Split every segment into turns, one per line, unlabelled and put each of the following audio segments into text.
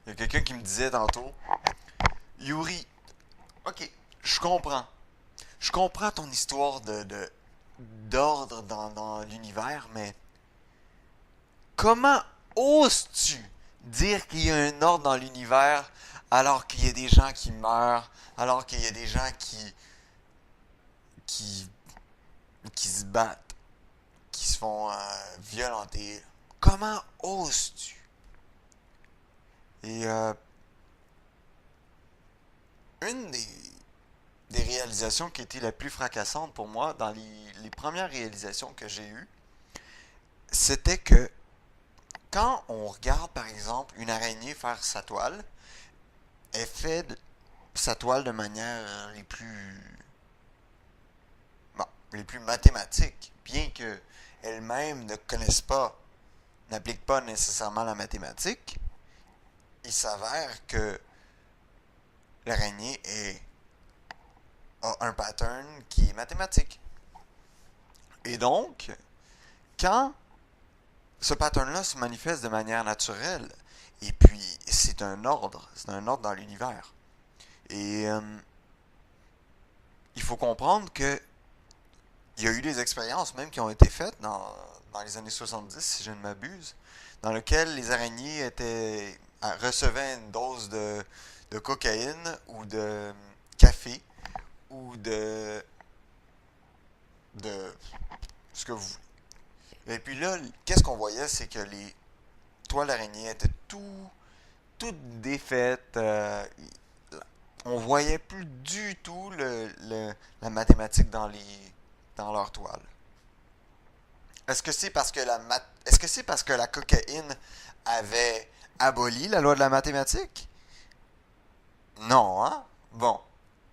Il y a quelqu'un qui me disait tantôt, Yuri, ok, je comprends. Je comprends ton histoire d'ordre dans l'univers, mais comment oses-tu dire qu'il y a un ordre dans l'univers alors qu'il y a des gens qui meurent, alors qu'il y a des gens qui, qui se battent, qui se font violenter? Comment oses-tu? Et une des réalisations qui était la plus fracassante pour moi dans les premières réalisations que j'ai eues, c'était que quand on regarde par exemple une araignée faire sa toile, elle fait sa toile de manière bon, les plus mathématiques, bien que elles-mêmes ne connaissent pas, n'appliquent pas nécessairement la mathématique. Il s'avère que l'araignée a un pattern qui est mathématique. Et donc, quand ce pattern-là se manifeste de manière naturelle, et puis c'est un ordre dans l'univers. Et il faut comprendre que il y a eu des expériences même qui ont été faites dans les années 70, si je ne m'abuse, dans lesquelles les araignées recevaient une dose de cocaïne ou de café ou de ce que vous voulez. Et puis là, qu'est-ce qu'on voyait, c'est que les toiles d'araignée étaient toutes défaites. On voyait plus du tout la mathématique dans leur toile. Est-ce que c'est parce que la cocaïne avait aboli la loi de la mathématique? Non, hein? Bon.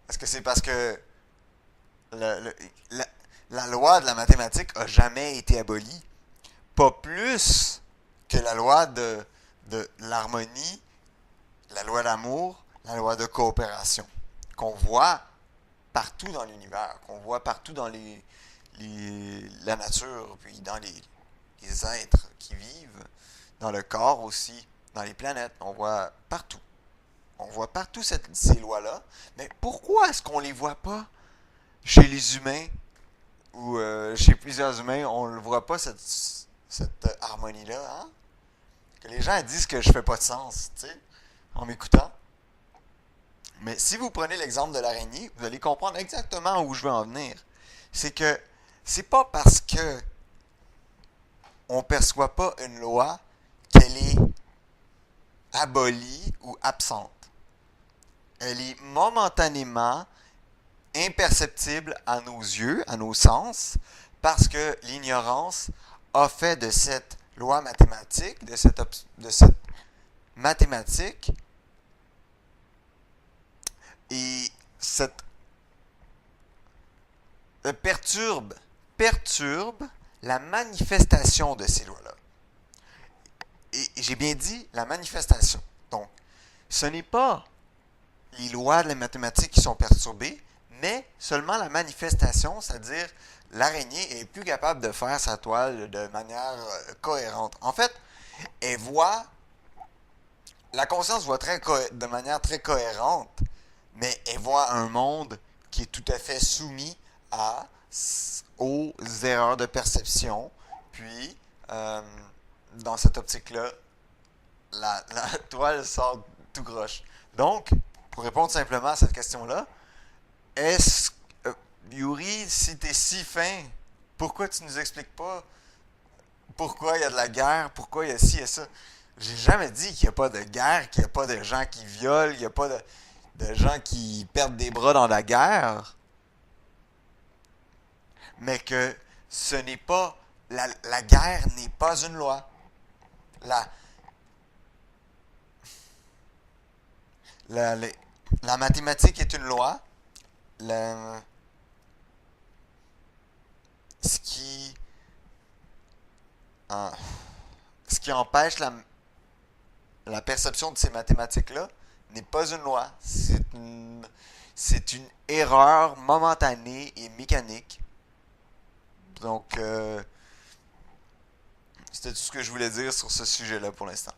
Est-ce que c'est parce que le- le- la, la loi de la mathématique a jamais été abolie? Pas plus que la loi de l'harmonie, la loi d'amour, la loi de coopération, qu'on voit partout dans l'univers, qu'on voit partout dans la nature, puis dans les êtres qui vivent, dans le corps aussi, dans les planètes. On voit partout. On voit partout ces lois-là. Mais pourquoi est-ce qu'on les voit pas chez les humains ou chez plusieurs humains? On ne voit pas cette harmonie-là, hein? Que les gens disent que je fais pas de sens, tu sais, en m'écoutant. Mais si vous prenez l'exemple de l'araignée, vous allez comprendre exactement où je veux en venir. C'est que c'est pas parce que on perçoit pas une loi qu'elle est abolie ou absente. Elle est momentanément imperceptible à nos yeux, à nos sens, parce que l'ignorance a fait de cette loi mathématique, de cette mathématique, et cette perturbe la manifestation de ces lois-là. Et j'ai bien dit la manifestation. Donc, ce n'est pas les lois de la mathématique qui sont perturbées, mais seulement la manifestation, c'est-à-dire l'araignée est plus capable de faire sa toile de manière cohérente. En fait, elle voit, la conscience voit de manière très cohérente, mais elle voit un monde qui est tout à fait soumis aux erreurs de perception. Puis, dans cette optique-là, la toile sort tout croche. Donc, pour répondre simplement à cette question-là, est-ce Yuri, si t'es si fin, pourquoi tu nous expliques pas pourquoi il y a de la guerre, pourquoi il y a ci et ça? J'ai jamais dit qu'il n'y a pas de guerre, qu'il n'y a pas de gens qui violent, qu'il n'y a pas de gens qui perdent des bras dans la guerre, mais que ce n'est pas la guerre n'est pas une loi. La, la, la, la mathématique est une loi. La, ce qui euh, ce qui empêche la perception de ces mathématiques-là n'est pas une loi. C'est une erreur momentanée et mécanique. Donc, c'était tout ce que je voulais dire sur ce sujet-là pour l'instant.